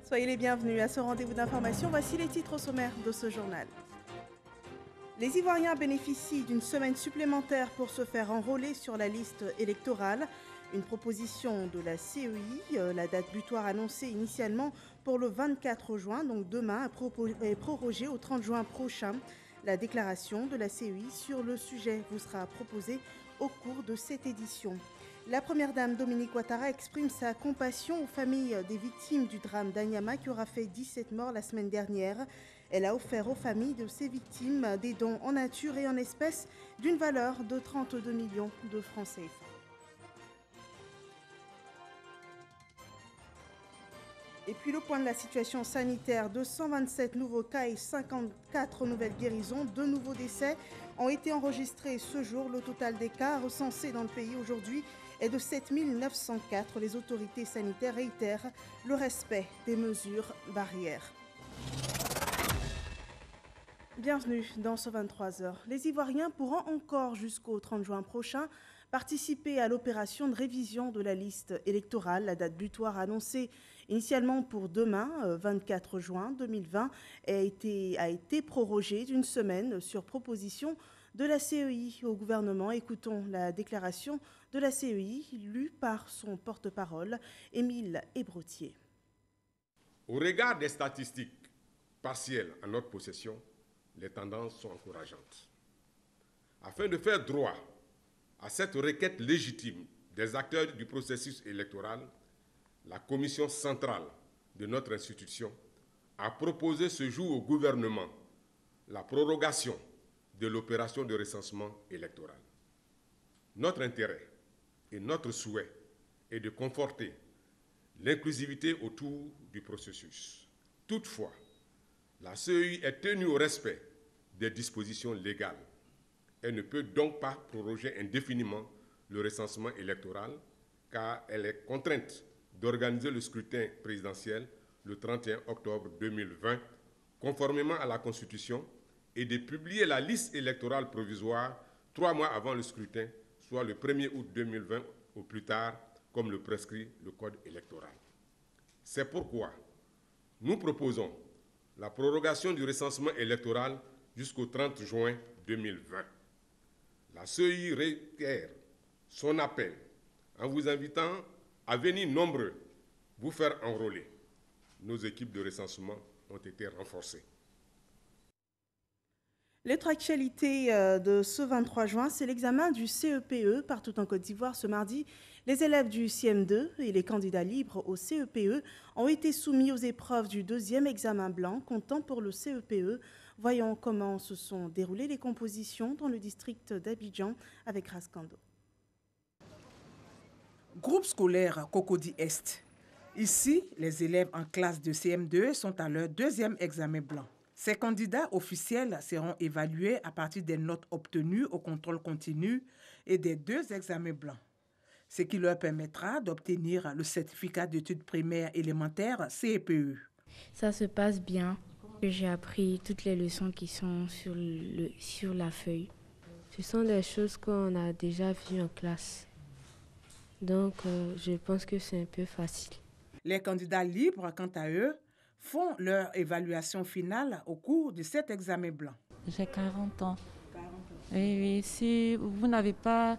Soyez les bienvenus à ce rendez-vous d'information. Voici les titres au sommaire de ce journal. Les Ivoiriens bénéficient d'une semaine supplémentaire pour se faire enrôler sur la liste électorale. Une proposition de la CEI, la date butoir annoncée initialement pour le 24 juin, donc demain, est prorogée au 30 juin prochain. La déclaration de la CEI sur le sujet vous sera proposée au cours de cette édition. La première dame Dominique Ouattara exprime sa compassion aux familles des victimes du drame d'Anyama qui aura fait 17 morts la semaine dernière. Elle a offert aux familles de ces victimes des dons en nature et en espèces d'une valeur de 32 millions de francs CFA. Et puis le point de la situation sanitaire, 227 nouveaux cas et 54 nouvelles guérisons, 2 nouveaux décès ont été enregistrés ce jour. Le total des cas recensés dans le pays aujourd'hui est de 7 904. Les autorités sanitaires réitèrent le respect des mesures barrières. Bienvenue dans ce 23h. Les Ivoiriens pourront encore jusqu'au 30 juin prochain participer à l'opération de révision de la liste électorale. La date butoir annoncée initialement pour demain, 24 juin 2020, a été prorogée d'une semaine sur proposition de la CEI au gouvernement. Écoutons la déclaration de la CEI lue par son porte-parole, Émile Ebrotier. Au regard des statistiques partielles en notre possession, les tendances sont encourageantes. Afin de faire droit à cette requête légitime des acteurs du processus électoral, la commission centrale de notre institution a proposé ce jour au gouvernement la prorogation de l'opération de recensement électoral. Notre intérêt et notre souhait est de conforter l'inclusivité autour du processus. Toutefois, la CEI est tenue au respect des dispositions légales. Elle ne peut donc pas proroger indéfiniment le recensement électoral car elle est contrainte d'organiser le scrutin présidentiel le 31 octobre 2020 conformément à la Constitution et de publier la liste électorale provisoire 3 mois avant le scrutin, soit le 1er août 2020 au plus tard, comme le prescrit le Code électoral. C'est pourquoi nous proposons la prorogation du recensement électoral jusqu'au 30 juin 2020. La CEI réitère son appel en vous invitant à venir nombreux vous faire enrôler. Nos équipes de recensement ont été renforcées. L'autre actualité de ce 23 juin, c'est l'examen du CEPE partout en Côte d'Ivoire. Ce mardi, les élèves du CM2 et les candidats libres au CEPE ont été soumis aux épreuves du deuxième examen blanc comptant pour le CEPE. Voyons comment se sont déroulées les compositions dans le district d'Abidjan avec Raskando. Groupe scolaire Cocody Est. Ici, les élèves en classe de CM2 sont à leur deuxième examen blanc. Ces candidats officiels seront évalués à partir des notes obtenues au contrôle continu et des 2 examens blancs, ce qui leur permettra d'obtenir le certificat d'études primaires élémentaires CEPE. Ça se passe bien. J'ai appris toutes les leçons qui sont sur la feuille. Ce sont des choses qu'on a déjà vues en classe. Donc, je pense que c'est un peu facile. Les candidats libres, quant à eux, font leur évaluation finale au cours de cet examen blanc. J'ai 40 ans. Et si vous n'avez pas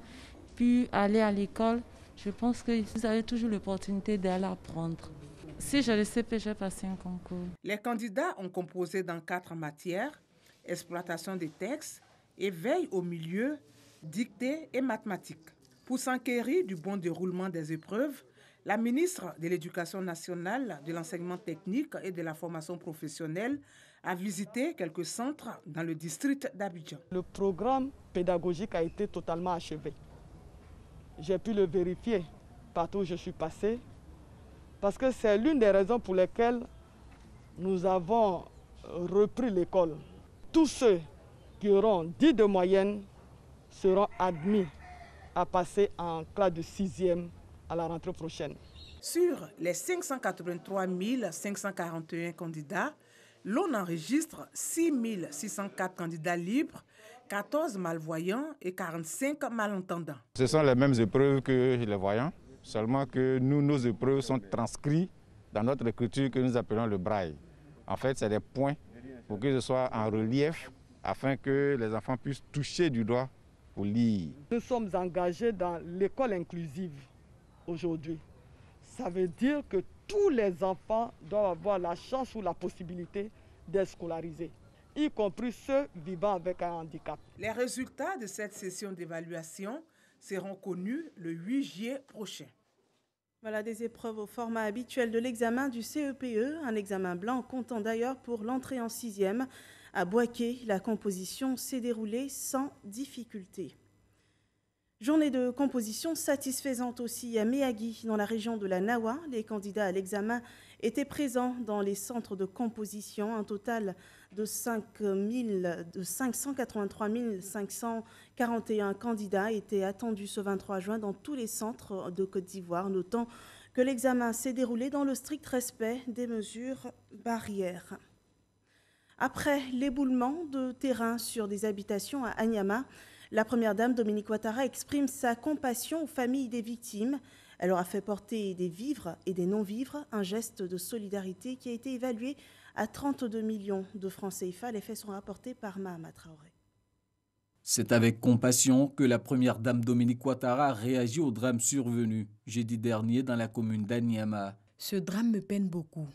pu aller à l'école, je pense que vous avez toujours l'opportunité d'aller apprendre. Si j'ai le CP, j'ai passé un concours. Les candidats ont composé dans 4 matières, exploitation des textes, éveil au milieu, dictée et mathématiques. Pour s'enquérir du bon déroulement des épreuves, la ministre de l'Éducation nationale, de l'enseignement technique et de la formation professionnelle a visité quelques centres dans le district d'Abidjan. Le programme pédagogique a été totalement achevé. J'ai pu le vérifier partout où je suis passé, parce que c'est l'une des raisons pour lesquelles nous avons repris l'école. Tous ceux qui auront 10 de moyenne seront admis à passer en classe de 6e à la rentrée prochaine. Sur les 583 541 candidats, l'on enregistre 6 604 candidats libres, 14 malvoyants et 45 malentendants. Ce sont les mêmes épreuves que les voyants, seulement que nous, nos épreuves sont transcrites dans notre écriture que nous appelons le braille. En fait, c'est des points pour que ce soit en relief afin que les enfants puissent toucher du doigt pour lire. Nous sommes engagés dans l'école inclusive aujourd'hui. Ça veut dire que tous les enfants doivent avoir la chance ou la possibilité d'être scolarisés, y compris ceux vivant avec un handicap. Les résultats de cette session d'évaluation seront connus le 8 juillet prochain. Voilà des épreuves au format habituel de l'examen du CEPE, un examen blanc comptant d'ailleurs pour l'entrée en 6e. À Boaké, la composition s'est déroulée sans difficulté. Journée de composition satisfaisante aussi à Méagui, dans la région de la Nawa. Les candidats à l'examen étaient présents dans les centres de composition. Un total de 583 541 candidats étaient attendus ce 23 juin dans tous les centres de Côte d'Ivoire, notant que l'examen s'est déroulé dans le strict respect des mesures barrières. Après l'éboulement de terrain sur des habitations à Anyama, la première dame Dominique Ouattara exprime sa compassion aux familles des victimes. Elle leur a fait porter des vivres et des non-vivres, un geste de solidarité qui a été évalué à 32 millions de francs CFA. Les faits sont rapportés par Mahama Traoré. C'est avec compassion que la première dame Dominique Ouattara réagit au drame survenu jeudi dernier dans la commune d'Anyama. Ce drame me peine beaucoup.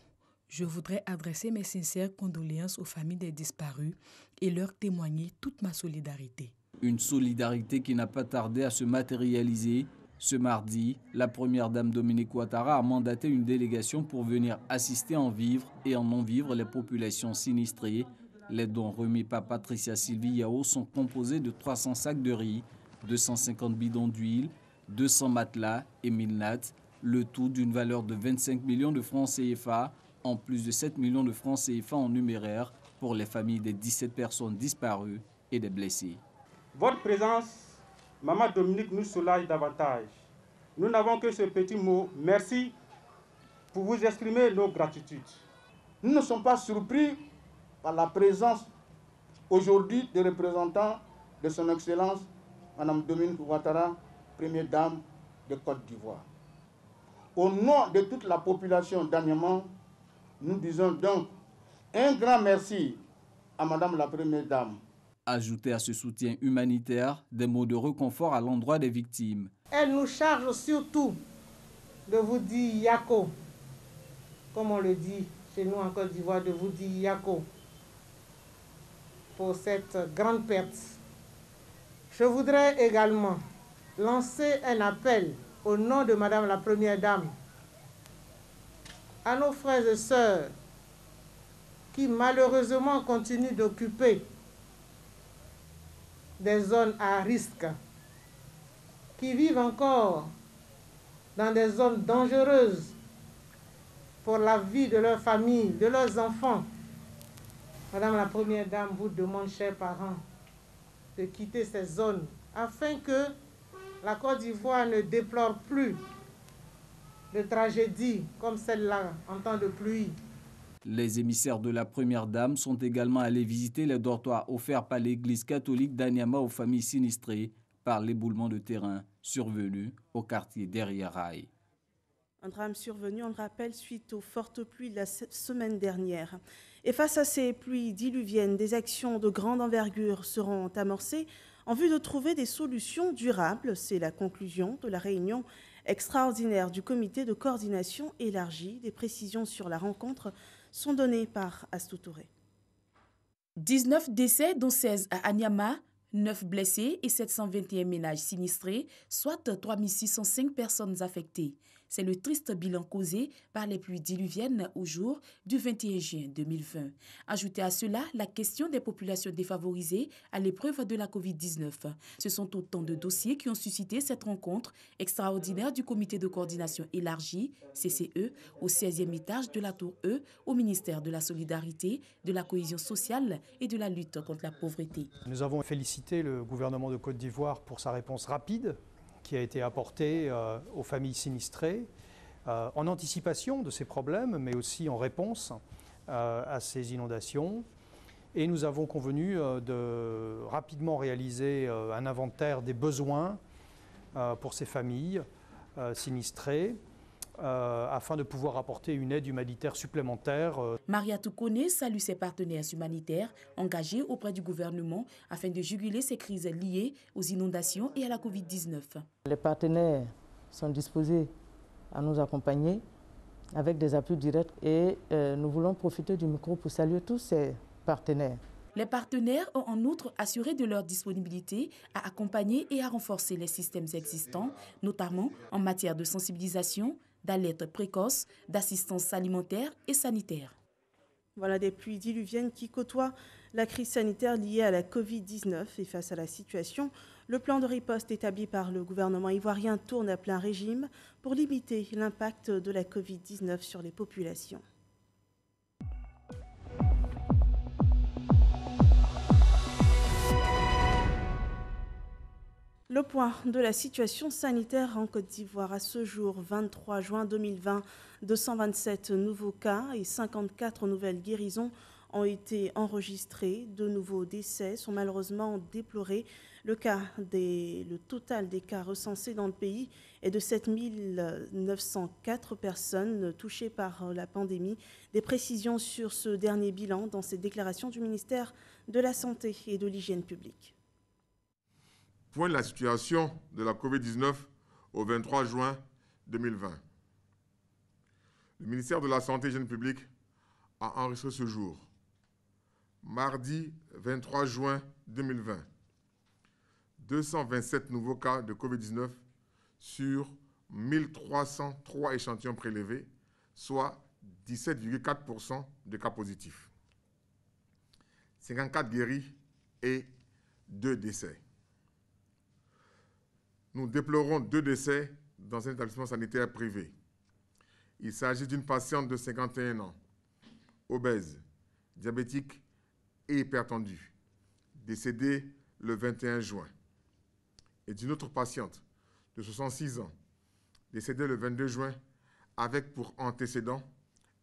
Je voudrais adresser mes sincères condoléances aux familles des disparus et leur témoigner toute ma solidarité. Une solidarité qui n'a pas tardé à se matérialiser. Ce mardi, la première dame Dominique Ouattara a mandaté une délégation pour venir assister en vivre et en non-vivre les populations sinistrées. Les dons remis par Patricia Sylvie Yao sont composés de 300 sacs de riz, 250 bidons d'huile, 200 matelas et 1000 nattes, le tout d'une valeur de 25 millions de francs CFA, en plus de 7 millions de francs CFA en numéraire pour les familles des 17 personnes disparues et des blessés. Votre présence, Maman Dominique, nous soulage davantage. Nous n'avons que ce petit mot, merci, pour vous exprimer nos gratitudes. Nous ne sommes pas surpris par la présence aujourd'hui des représentants de son Excellence, Mme Dominique Ouattara, Première Dame de Côte d'Ivoire. Au nom de toute la population d'Anyama, nous disons donc un grand merci à Mme la Première Dame. Ajouter à ce soutien humanitaire des mots de réconfort à l'endroit des victimes. Elle nous charge surtout de vous dire Yako, comme on le dit chez nous en Côte d'Ivoire, de vous dire Yako pour cette grande perte. Je voudrais également lancer un appel au nom de Madame la Première Dame à nos frères et sœurs qui malheureusement continuent d'occuper des zones à risque, qui vivent encore dans des zones dangereuses pour la vie de leurs familles, de leurs enfants. Madame la Première Dame vous demande, chers parents, de quitter ces zones afin que la Côte d'Ivoire ne déplore plus de tragédies comme celle-là en temps de pluie. Les émissaires de la Première Dame sont également allés visiter les dortoirs offerts par l'Église catholique d'Anyama aux familles sinistrées par l'éboulement de terrain survenu au quartier derrière Rail. Un drame survenu, on le rappelle, suite aux fortes pluies de la semaine dernière. Et face à ces pluies diluviennes, des actions de grande envergure seront amorcées en vue de trouver des solutions durables. C'est la conclusion de la réunion extraordinaire du comité de coordination élargie. Des précisions sur la rencontre sont données par Astou Touré. 19 décès, dont 16 à Anyama, 9 blessés et 721 ménages sinistrés, soit 3605 personnes affectées. C'est le triste bilan causé par les pluies diluviennes au jour du 21 juin 2020. Ajoutez à cela la question des populations défavorisées à l'épreuve de la COVID-19. Ce sont autant de dossiers qui ont suscité cette rencontre extraordinaire du comité de coordination élargie, CCE, au 16e étage de la Tour E, au ministère de la Solidarité, de la Cohésion sociale et de la lutte contre la pauvreté. Nous avons félicité le gouvernement de Côte d'Ivoire pour sa réponse rapide qui a été apportée aux familles sinistrées, en anticipation de ces problèmes, mais aussi en réponse à ces inondations. Et nous avons convenu de rapidement réaliser un inventaire des besoins pour ces familles sinistrées, afin de pouvoir apporter une aide humanitaire supplémentaire. Maria Toukone salue ses partenaires humanitaires engagés auprès du gouvernement afin de juguler ces crises liées aux inondations et à la Covid-19. Les partenaires sont disposés à nous accompagner avec des appuis directs et nous voulons profiter du micro pour saluer tous ces partenaires. Les partenaires ont en outre assuré de leur disponibilité à accompagner et à renforcer les systèmes existants, notamment en matière de sensibilisation, d'alerte précoce, d'assistance alimentaire et sanitaire. Voilà des pluies diluviennes qui côtoient la crise sanitaire liée à la Covid-19 et face à la situation, le plan de riposte établi par le gouvernement ivoirien tourne à plein régime pour limiter l'impact de la Covid-19 sur les populations. Le point de la situation sanitaire en Côte d'Ivoire à ce jour, 23 juin 2020, 227 nouveaux cas et 54 nouvelles guérisons ont été enregistrés. De nouveaux décès sont malheureusement déplorés. Le total des cas recensés dans le pays est de 7 904 personnes touchées par la pandémie. Des précisions sur ce dernier bilan dans cette déclaration du ministère de la Santé et de l'Hygiène publique. Point de la situation de la Covid-19 au 23 juin 2020. Le ministère de la Santé et de l'Hygiène publique a enregistré ce jour, mardi 23 juin 2020, 227 nouveaux cas de Covid-19 sur 1303 échantillons prélevés, soit 17,4% de cas positifs. 54 guéris et 2 décès. Nous déplorons 2 décès dans un établissement sanitaire privé. Il s'agit d'une patiente de 51 ans, obèse, diabétique et hypertendue, décédée le 21 juin, et d'une autre patiente de 66 ans, décédée le 22 juin, avec pour antécédent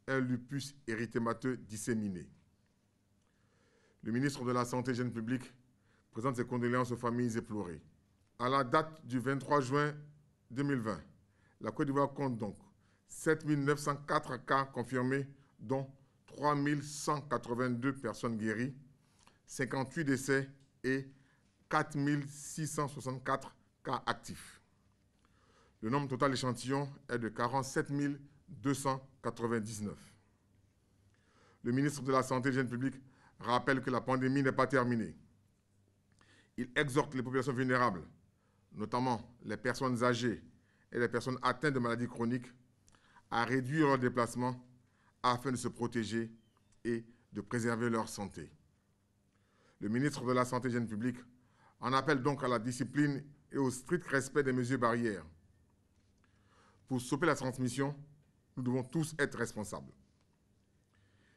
un lupus érythémateux disséminé. Le ministre de la Santé et de l'Hygiène publique présente ses condoléances aux familles éplorées. À la date du 23 juin 2020, la Côte d'Ivoire compte donc 7 904 cas confirmés, dont 3 182 personnes guéries, 58 décès et 4 664 cas actifs. Le nombre total d'échantillons est de 47 299. Le ministre de la Santé et de l'Hygiène publique rappelle que la pandémie n'est pas terminée. Il exhorte les populations vulnérables, notamment les personnes âgées et les personnes atteintes de maladies chroniques, à réduire leurs déplacements afin de se protéger et de préserver leur santé. Le ministre de la Santé et de l'Hygiène publique en appelle donc à la discipline et au strict respect des mesures barrières. Pour stopper la transmission, nous devons tous être responsables.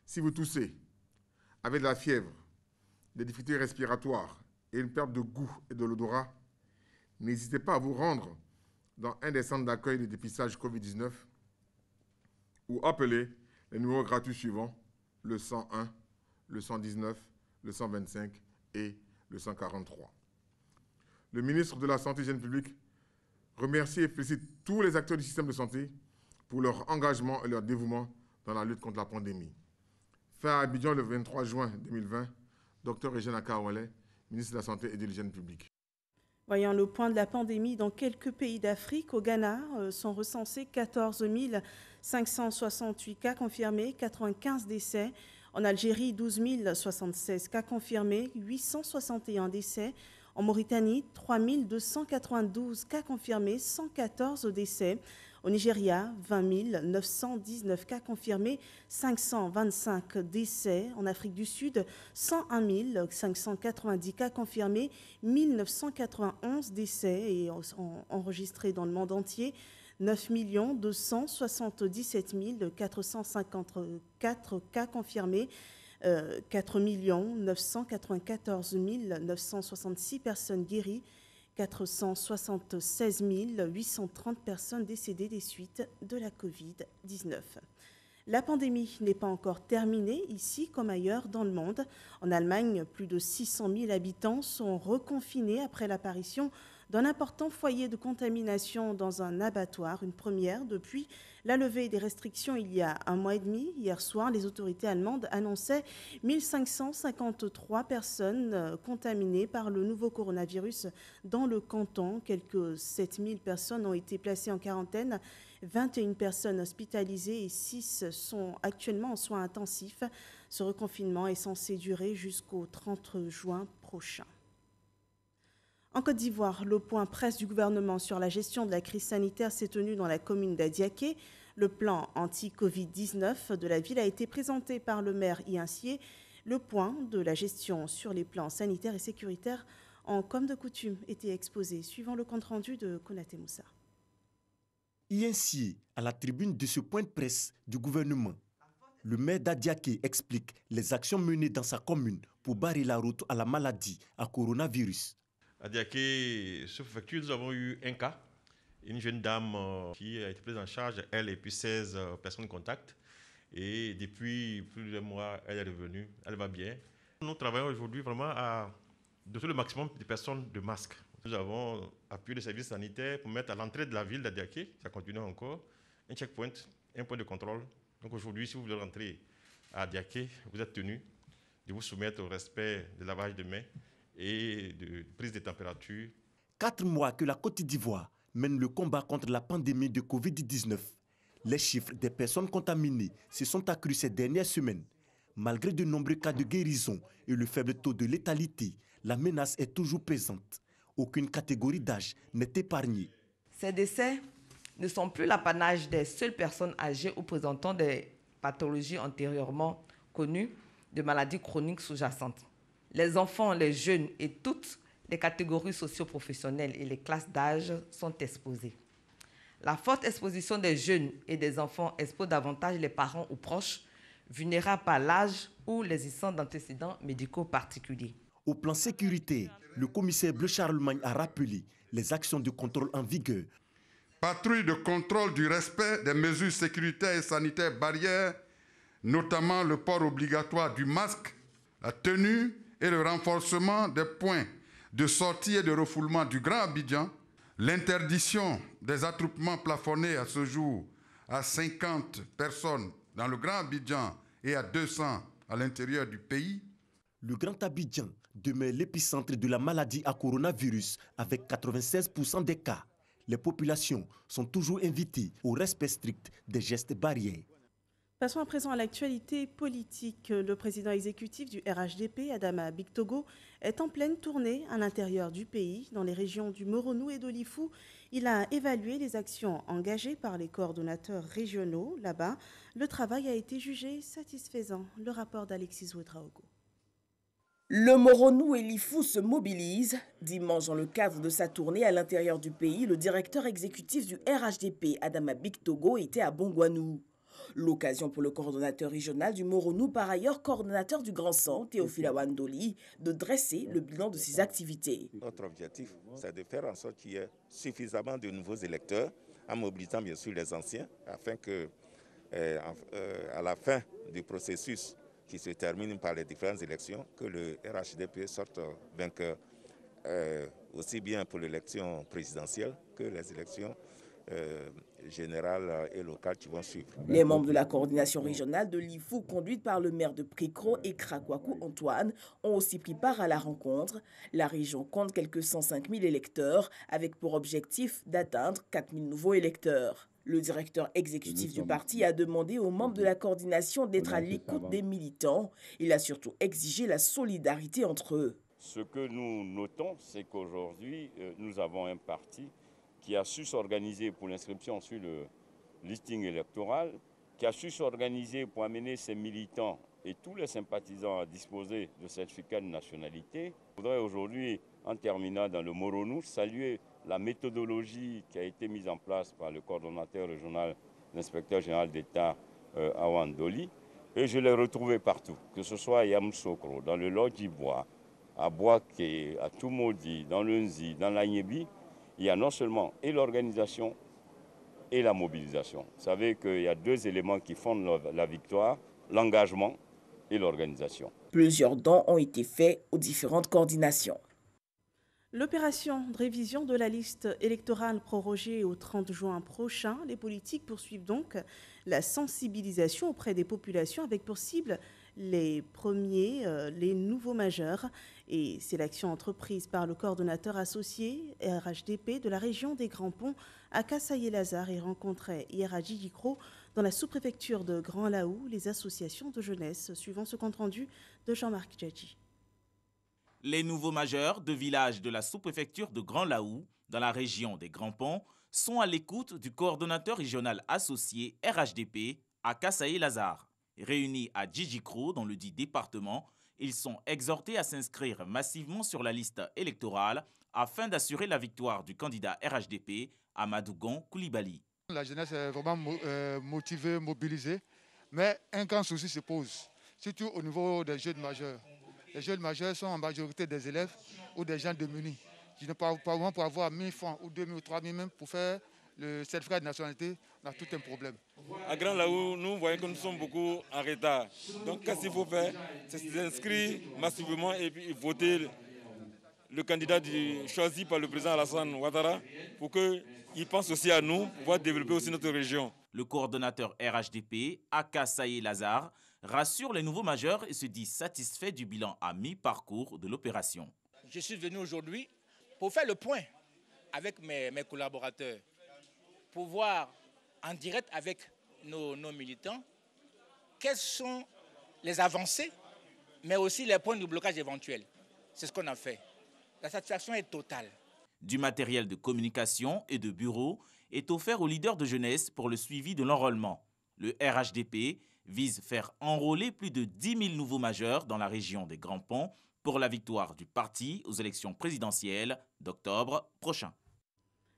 Si vous toussez, avez de la fièvre, des difficultés respiratoires et une perte de goût et de l'odorat, n'hésitez pas à vous rendre dans un des centres d'accueil de dépistage Covid-19 ou appeler les numéros gratuits suivants, le 101, le 119, le 125 et le 143. Le ministre de la Santé et de l'Hygiène publique remercie et félicite tous les acteurs du système de santé pour leur engagement et leur dévouement dans la lutte contre la pandémie. Fait à Abidjan le 23 juin 2020, Dr Eugène Akawale, ministre de la Santé et de l'Hygiène publique. Voyant le point de la pandémie dans quelques pays d'Afrique, au Ghana sont recensés 14 568 cas confirmés, 95 décès. En Algérie, 12 076 cas confirmés, 861 décès. En Mauritanie, 3 292 cas confirmés, 114 décès. Au Nigeria, 20 919 cas confirmés, 525 décès. En Afrique du Sud, 101 590 cas confirmés, 1991 décès et enregistrés dans le monde entier. 9 277 454 cas confirmés, 4 994 966 personnes guéries, 476 830 personnes décédées des suites de la Covid-19. La pandémie n'est pas encore terminée ici comme ailleurs dans le monde. En Allemagne, plus de 600 000 habitants sont reconfinés après l'apparition d'un important foyer de contamination dans un abattoir, une première depuis la levée des restrictions il y a un mois et demi. Hier soir, les autorités allemandes annonçaient 1553 personnes contaminées par le nouveau coronavirus dans le canton. Quelques 7000 personnes ont été placées en quarantaine, 21 personnes hospitalisées et 6 sont actuellement en soins intensifs. Ce reconfinement est censé durer jusqu'au 30 juin prochain. En Côte d'Ivoire, le point presse du gouvernement sur la gestion de la crise sanitaire s'est tenu dans la commune d'Adiaké. Le plan anti-Covid-19 de la ville a été présenté par le maire Iincié. Le point de la gestion sur les plans sanitaires et sécuritaires ont, comme de coutume, été exposé, suivant le compte-rendu de Konaté Moussa. Iincié, à la tribune de ce point de presse du gouvernement, le maire d'Adiaké explique les actions menées dans sa commune pour barrer la route à la maladie à coronavirus. À Diaké, sous préfecture, nous avons eu un cas, une jeune dame qui a été prise en charge, elle et puis 16 personnes contact. Et depuis plus d'un mois, elle est revenue, elle va bien. Nous travaillons aujourd'hui vraiment à doter le maximum de personnes de masques. Nous avons appuyé les services sanitaires pour mettre à l'entrée de la ville d'Adiaké, ça continue encore, un checkpoint, un point de contrôle. Donc aujourd'hui, si vous voulez rentrer à Adiaké, vous êtes tenu de vous soumettre au respect de lavage de mains et de prise de température. 4 mois que la Côte d'Ivoire mène le combat contre la pandémie de Covid-19. Les chiffres des personnes contaminées se sont accrus ces dernières semaines. Malgré de nombreux cas de guérison et le faible taux de létalité, la menace est toujours présente. Aucune catégorie d'âge n'est épargnée. Ces décès ne sont plus l'apanage des seules personnes âgées ou présentant des pathologies antérieurement connues de maladies chroniques sous-jacentes. Les enfants, les jeunes et toutes les catégories socio-professionnelles et les classes d'âge sont exposées. La forte exposition des jeunes et des enfants expose davantage les parents ou proches vulnérables par l'âge ou l'existence d'antécédents médicaux particuliers. Au plan sécuritaire, le commissaire Bleu Charlemagne a rappelé les actions de contrôle en vigueur. Patrouille de contrôle du respect des mesures sécuritaires et sanitaires barrières, notamment le port obligatoire du masque, la tenue et le renforcement des points de sortie et de refoulement du Grand Abidjan, l'interdiction des attroupements plafonnés à ce jour à 50 personnes dans le Grand Abidjan et à 200 à l'intérieur du pays. Le Grand Abidjan demeure l'épicentre de la maladie à coronavirus avec 96% des cas. Les populations sont toujours invitées au respect strict des gestes barrières. Passons à présent à l'actualité politique. Le président exécutif du RHDP, Adama Bictogo, est en pleine tournée à l'intérieur du pays, dans les régions du Moronou et d'Olifou. Il a évalué les actions engagées par les coordonnateurs régionaux. Là-bas, le travail a été jugé satisfaisant. Le rapport d'Alexis Ouedraogo. Le Moronou et l'Ifou se mobilisent. Dimanche, dans le cadre de sa tournée à l'intérieur du pays, le directeur exécutif du RHDP, Adama Bictogo, était à Bongouanou. L'occasion pour le coordonnateur régional du Moronou, par ailleurs coordonnateur du Grand Centre, Théophile Awandoli, de dresser le bilan de ses activités. Notre objectif, c'est de faire en sorte qu'il y ait suffisamment de nouveaux électeurs, en mobilisant bien sûr les anciens, afin que, à la fin du processus qui se termine par les différentes élections, que le RHDP sorte vainqueur, aussi bien pour l'élection présidentielle que les élections générales et locales qui vont suivre. Les membres de la coordination régionale de l'IFU, conduite par le maire de Pricro et Krakwakou Antoine, ont aussi pris part à la rencontre. La région compte quelques 105 000 électeurs, avec pour objectif d'atteindre 4 000 nouveaux électeurs. Le directeur exécutif du parti a demandé aux membres de la coordination d'être à l'écoute des militants. Il a surtout exigé la solidarité entre eux. Ce que nous notons, c'est qu'aujourd'hui, nous avons un parti qui a su s'organiser pour l'inscription sur le listing électoral, qui a su s'organiser pour amener ses militants et tous les sympathisants à disposer de certificats de nationalité. Je voudrais aujourd'hui, en terminant dans le Moronou, saluer la méthodologie qui a été mise en place par le coordonnateur régional, l'inspecteur général d'État Awandoli, et je l'ai retrouvé partout, que ce soit à Yamoussoukro, dans le Lodjibois, à Boaké, à Toumoudi, dans le Nzi, dans l'Agnébi. Il y a non seulement et l'organisation et la mobilisation. Vous savez qu'il y a deux éléments qui fondent la victoire, l'engagement et l'organisation. Plusieurs dons ont été faits aux différentes coordinations. L'opération de révision de la liste électorale prorogée au 30 juin prochain, les politiques poursuivent donc la sensibilisation auprès des populations avec pour cible les nouveaux majeurs. Et c'est l'action entreprise par le coordonnateur associé RHDP de la région des Grands Ponts à Kassaye-Lazare et rencontrait hier à Djidjikro dans la sous-préfecture de Grand Laou les associations de jeunesse, suivant ce compte-rendu de Jean-Marc Djadji. Les nouveaux majeurs de villages de la sous-préfecture de Grand Laou, dans la région des Grands Ponts, sont à l'écoute du coordonnateur régional associé RHDP à Kassaye-Lazare. Réunis à Djidjikro, dans le dit département, ils sont exhortés à s'inscrire massivement sur la liste électorale afin d'assurer la victoire du candidat RHDP, Amadougon Koulibaly. La jeunesse est vraiment motivée, mobilisée, mais un grand souci se pose, surtout au niveau des jeunes majeurs. Les jeunes majeurs sont en majorité des élèves ou des gens démunis qui n'ont pas pour avoir 1000 francs ou 2000 ou 3000 même pour faire le certificat de nationalité, on a tout un problème. À Grand Laou, nous voyons que nous sommes beaucoup en retard. Donc, qu'est-ce qu'il faut faire? C'est s'inscrire massivement et puis voter le candidat choisi par le président Alassane Ouattara pour qu'il pense aussi à nous, pour pouvoir développer aussi notre région. Le coordonnateur RHDP, à Kassaye-Lazare, rassure les nouveaux majeurs et se dit satisfait du bilan à mi-parcours de l'opération. Je suis venu aujourd'hui pour faire le point avec mes collaborateurs, pour voir en direct avec nos militants quelles sont les avancées, mais aussi les points de blocage éventuels. C'est ce qu'on a fait. La satisfaction est totale. Du matériel de communication et de bureau est offert aux leaders de jeunesse pour le suivi de l'enrôlement. Le RHDP vise faire enrôler plus de 10 000 nouveaux majeurs dans la région des Grands Ponts pour la victoire du parti aux élections présidentielles d'octobre prochain.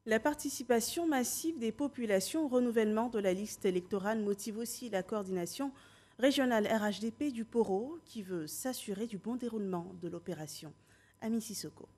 La participation massive des populations au renouvellement de la liste électorale motive aussi la coordination régionale RHDP du Poro qui veut s'assurer du bon déroulement de l'opération. Ami Sissoko.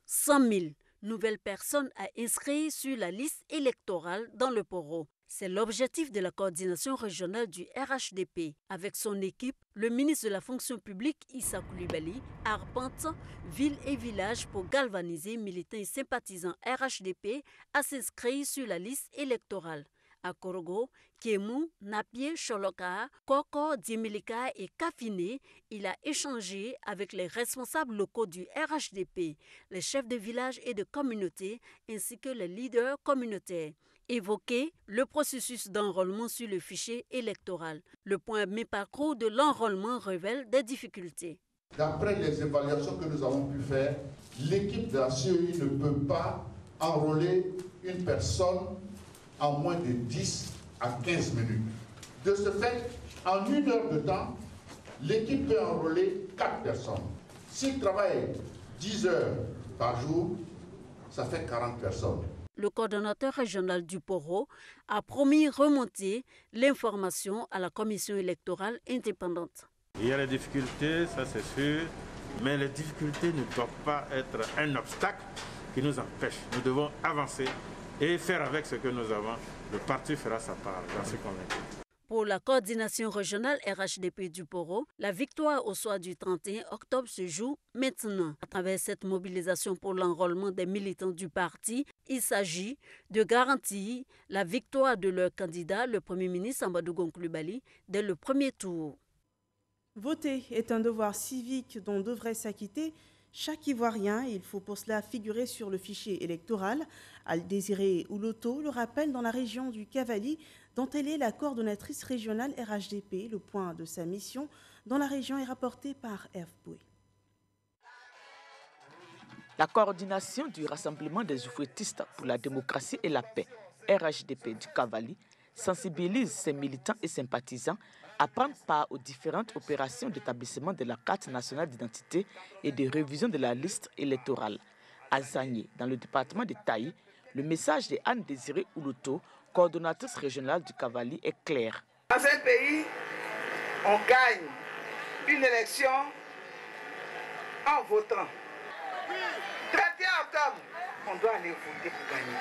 100 000 nouvelles personnes à inscrire sur la liste électorale dans le Poro. C'est l'objectif de la coordination régionale du RHDP. Avec son équipe, le ministre de la fonction publique, Issa Koulibaly, arpente villes et villages pour galvaniser militants et sympathisants RHDP à s'inscrire sur la liste électorale. À Korogo, Kémou, Napié, Choloka, Koko, Djemilika et Kafine, il a échangé avec les responsables locaux du RHDP, les chefs de village et de communauté, ainsi que les leaders communautaires. Évoquer le processus d'enrôlement sur le fichier électoral. Le point mi-parcours de l'enrôlement révèle des difficultés. D'après les évaluations que nous avons pu faire, l'équipe de la CEI ne peut pas enrôler une personne en moins de 10 à 15 minutes. De ce fait, en 1 heure de temps, l'équipe peut enrôler 4 personnes. S'il travaille 10 heures par jour, ça fait 40 personnes. Le coordonnateur régional du Poro a promis remonter l'information à la commission électorale indépendante. Il y a des difficultés, ça c'est sûr, mais les difficultés ne doivent pas être un obstacle qui nous empêche. Nous devons avancer et faire avec ce que nous avons. Le parti fera sa part, j'en suis convaincu. Pour la coordination régionale RHDP du Poro, la victoire au soir du 31 octobre se joue maintenant. À travers cette mobilisation pour l'enrôlement des militants du parti, il s'agit de garantir la victoire de leur candidat, le Premier ministre Amadougon Koulibaly, dès le premier tour. Voter est un devoir civique dont devrait s'acquitter chaque Ivoirien. Il faut pour cela figurer sur le fichier électoral. Al-Désiré Ouloto le rappelle dans la région du Cavali, dont elle est la coordonnatrice régionale RHDP. Le point de sa mission dans la région est rapporté par Herve Boué. La coordination du Rassemblement des ouvriétistes pour la démocratie et la paix, RHDP du Cavali, sensibilise ses militants et sympathisants à prendre part aux différentes opérations d'établissement de la carte nationale d'identité et de révision de la liste électorale. À Zagné, dans le département de Taï, le message de Anne Désiré Ouloto, coordonnatrice régionale du Cavali, est clair. Dans un pays, on gagne une élection en votant. 31 octobre, on doit aller voter pour gagner.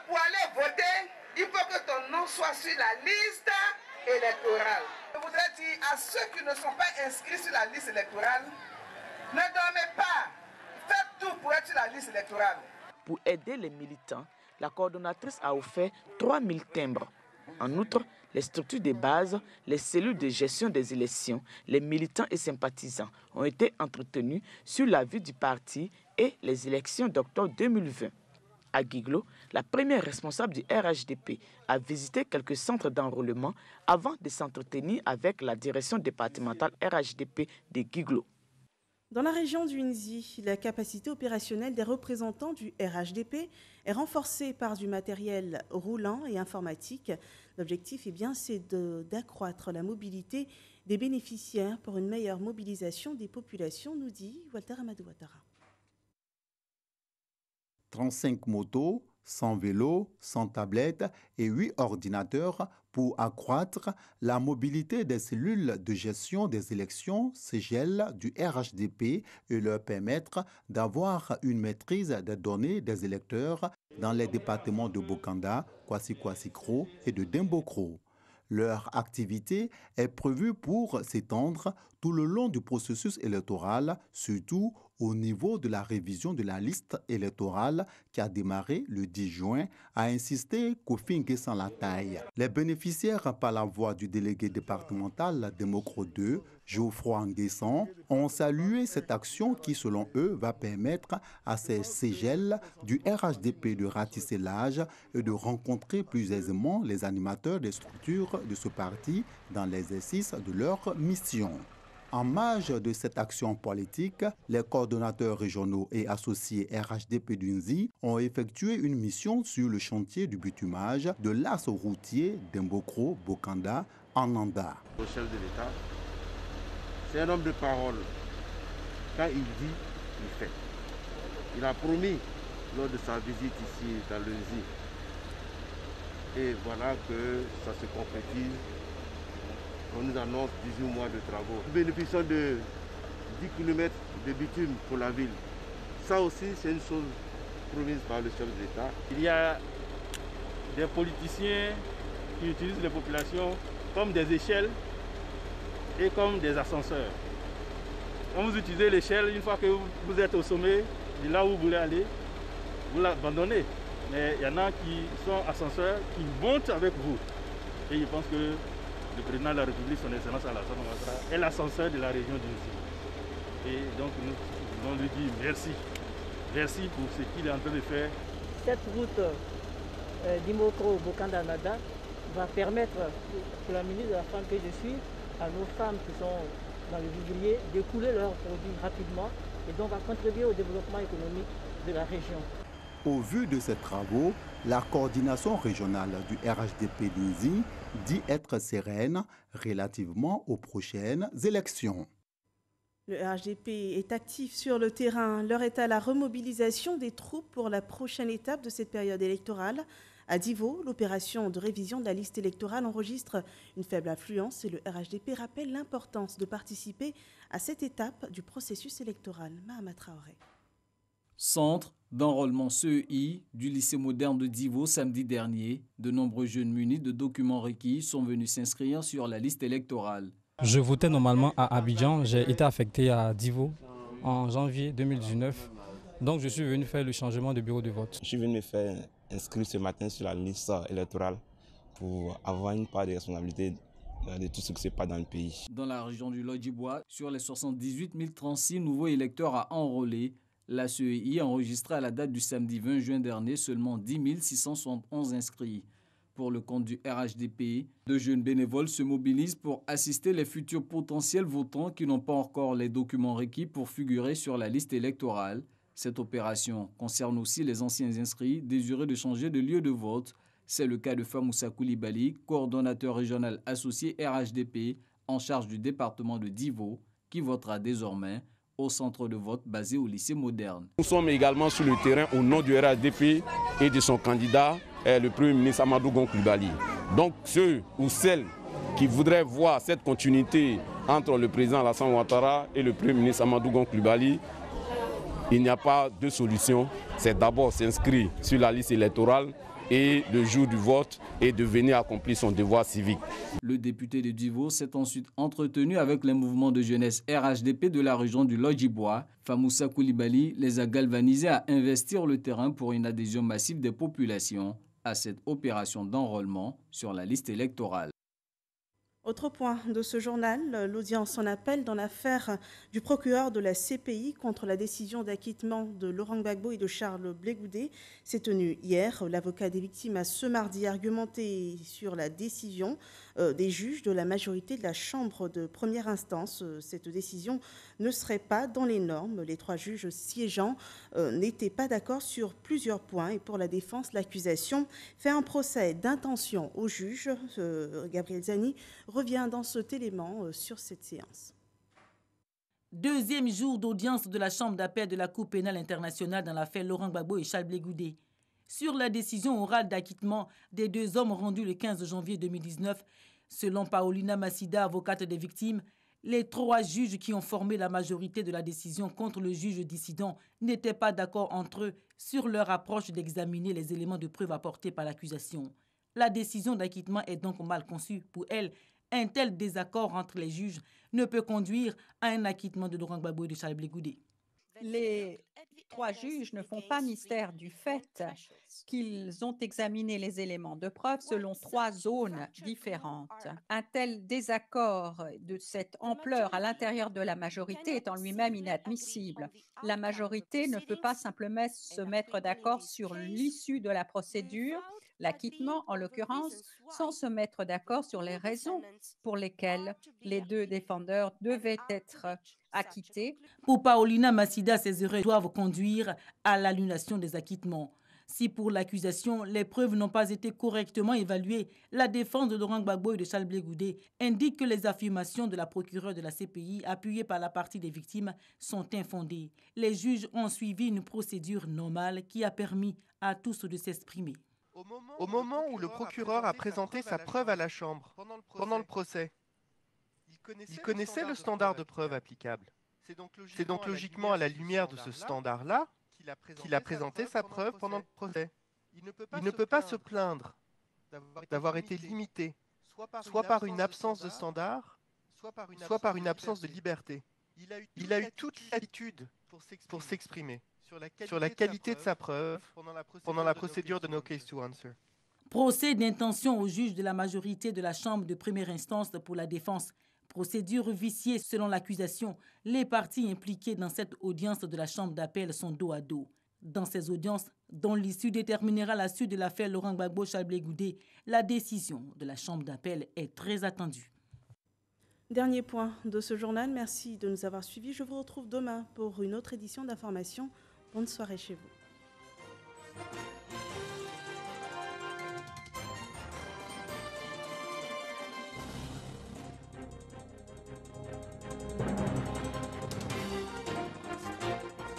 Pour aller voter, il faut que ton nom soit sur la liste électorale. Je voudrais dire à ceux qui ne sont pas inscrits sur la liste électorale, ne dormez pas. Faites tout sur la liste électorale. Pour aider les militants, la coordonnatrice a offert 3000 timbres. En outre, les structures de base, les cellules de gestion des élections, les militants et sympathisants ont été entretenus sur la vie du parti et les élections d'octobre 2020. À Guiglo, la première responsable du RHDP a visité quelques centres d'enrôlement avant de s'entretenir avec la direction départementale RHDP de Guiglo. Dans la région du Nzi, la capacité opérationnelle des représentants du RHDP est renforcée par du matériel roulant et informatique. L'objectif c'est d'accroître la mobilité des bénéficiaires pour une meilleure mobilisation des populations, nous dit Walter Amadou Ouattara. 35 motos, 100 vélos, 100 tablettes et 8 ordinateurs pour accroître la mobilité des cellules de gestion des élections CGEL du RHDP et leur permettre d'avoir une maîtrise des données des électeurs dans les départements de Bokanda, Kwasi-Kwasi-Kro et de Dembokro. Leur activité est prévue pour s'étendre tout le long du processus électoral, surtout au niveau de la révision de la liste électorale qui a démarré le 10 juin, a insisté Kofi Nguessan Lataille. Les bénéficiaires, par la voix du délégué départemental Demokro 2, Geoffroy Nguessan, ont salué cette action qui, selon eux, va permettre à ces CGEL du RHDP de ratisser l'âge et de rencontrer plus aisément les animateurs des structures de ce parti dans l'exercice de leur mission. En marge de cette action politique, les coordonnateurs régionaux et associés RHDP d'Unzi ont effectué une mission sur le chantier du bitumage de l'axe routier d'Embokro-Bokanda en Nanda. Le chef de l'État, c'est un homme de parole. Quand il dit, il fait. Il a promis lors de sa visite ici dans l'Unzi. Et voilà que ça se concrétise. On nous annonce 18 mois de travaux. Nous bénéficions de 10 km de bitume pour la ville. Ça aussi, c'est une chose promise par le chef de l'État. Il y a des politiciens qui utilisent les populations comme des échelles et comme des ascenseurs. Quand vous utilisez l'échelle, une fois que vous êtes au sommet, de là où vous voulez aller, vous l'abandonnez. Mais il y en a qui sont ascenseurs, qui montent avec vous. Et je pense que le président de la République, son Excellence Alassane Ouattara, est l'ascenseur de la région du Nzi. Et donc nous voulons lui dire merci. Merci pour ce qu'il est en train de faire. Cette route d'Imokro-Bokanda-Nada va permettre, pour la ministre de la Femme que je suis, à nos femmes qui sont dans le vivrier, d'écouler leurs produits rapidement et donc à contribuer au développement économique de la région. Au vu de ces travaux, la coordination régionale du RHDP d'Unzi dit être sereine relativement aux prochaines élections. Le RHDP est actif sur le terrain. L'heure est à la remobilisation des troupes pour la prochaine étape de cette période électorale. À Divo, l'opération de révision de la liste électorale enregistre une faible affluence et le RHDP rappelle l'importance de participer à cette étape du processus électoral. Mahama Traoré. Centre d'enrôlement CEI du lycée moderne de Divo samedi dernier, de nombreux jeunes munis de documents requis sont venus s'inscrire sur la liste électorale. Je votais normalement à Abidjan, j'ai été affecté à Divo en janvier 2019, donc je suis venu faire le changement de bureau de vote. Je suis venu me faire inscrire ce matin sur la liste électorale pour avoir une part de responsabilité de tout ce qui se passe dans le pays. Dans la région du Lodjibois, sur les 78 036 nouveaux électeurs à enrôler, la CEI a enregistré à la date du samedi 20 juin dernier seulement 10 671 inscrits. Pour le compte du RHDP, de jeunes bénévoles se mobilisent pour assister les futurs potentiels votants qui n'ont pas encore les documents requis pour figurer sur la liste électorale. Cette opération concerne aussi les anciens inscrits désireux de changer de lieu de vote. C'est le cas de Famoussa Koulibaly, coordonnateur régional associé RHDP en charge du département de Divo, qui votera désormais au centre de vote basé au lycée moderne. Nous sommes également sur le terrain au nom du RHDP et de son candidat, le Premier ministre Amadou Gon Coulibaly. Donc ceux ou celles qui voudraient voir cette continuité entre le président Alassane Ouattara et le Premier ministre Amadou Gon Coulibaly, il n'y a pas de solution. C'est d'abord s'inscrire sur la liste électorale et le jour du vote et de venir accomplir son devoir civique. Le député de Divo s'est ensuite entretenu avec les mouvements de jeunesse RHDP de la région du Lodjibois. Famoussa Koulibaly les a galvanisés à investir le terrain pour une adhésion massive des populations à cette opération d'enrôlement sur la liste électorale. Autre point de ce journal, l'audience en appel dans l'affaire du procureur de la CPI contre la décision d'acquittement de Laurent Gbagbo et de Charles Blé Goudé s'est tenue hier. L'avocat des victimes a ce mardi argumenté sur la décision des juges de la majorité de la Chambre de première instance. Cette décision ne serait pas dans les normes. Les 3 juges siégeants n'étaient pas d'accord sur plusieurs points et pour la défense, l'accusation fait un procès d'intention au juge. Gabriel Zani revient dans cet élément sur cette séance. Deuxième jour d'audience de la Chambre d'appel de la Cour pénale internationale dans l'affaire Laurent Gbagbo et Charles Blé Goudé. Sur la décision orale d'acquittement des 2 hommes rendue le 15 janvier 2019, selon Paulina Massida, avocate des victimes, les 3 juges qui ont formé la majorité de la décision contre le juge dissident n'étaient pas d'accord entre eux sur leur approche d'examiner les éléments de preuve apportés par l'accusation. La décision d'acquittement est donc mal conçue. Pour elle, un tel désaccord entre les juges ne peut conduire à un acquittement de Laurent Gbagbo et de Charles Blé Goudé. Les 3 juges ne font pas mystère du fait qu'ils ont examiné les éléments de preuve selon 3 zones différentes. Un tel désaccord de cette ampleur à l'intérieur de la majorité est en lui-même inadmissible. La majorité ne peut pas simplement se mettre d'accord sur l'issue de la procédure, l'acquittement en l'occurrence, sans se mettre d'accord sur les raisons pour lesquelles les 2 défendeurs devaient être acquittés. Pour Paulina Massida, ces erreurs doivent conduire à l'annulation des acquittements. Si pour l'accusation, les preuves n'ont pas été correctement évaluées, la défense de Laurent Gbagbo et de Charles Blé Goudé indique que les affirmations de la procureure de la CPI, appuyées par la partie des victimes, sont infondées. Les juges ont suivi une procédure normale qui a permis à tous de s'exprimer. Au moment où le procureur a présenté sa preuve à la Chambre, pendant le procès, il connaissait le standard de preuve applicable. C'est donc logiquement à la lumière de ce standard-là qu'il a présenté sa preuve pendant le procès. Il ne peut pas se plaindre d'avoir été limité, soit par une absence de standard, soit par une absence de liberté. Il a eu toute latitude pour s'exprimer sur la qualité de sa preuve pendant la procédure de No Case to Answer. Procès d'intention au juge de la majorité de la Chambre de première instance pour la défense. Procédure viciée selon l'accusation. Les parties impliquées dans cette audience de la Chambre d'appel sont dos à dos. Dans ces audiences, dont l'issue déterminera la suite de l'affaire Laurent Gbagbo Charles Blé Goudé, la décision de la Chambre d'appel est très attendue. Dernier point de ce journal. Merci de nous avoir suivis. Je vous retrouve demain pour une autre édition d'information. Bonne soirée chez vous.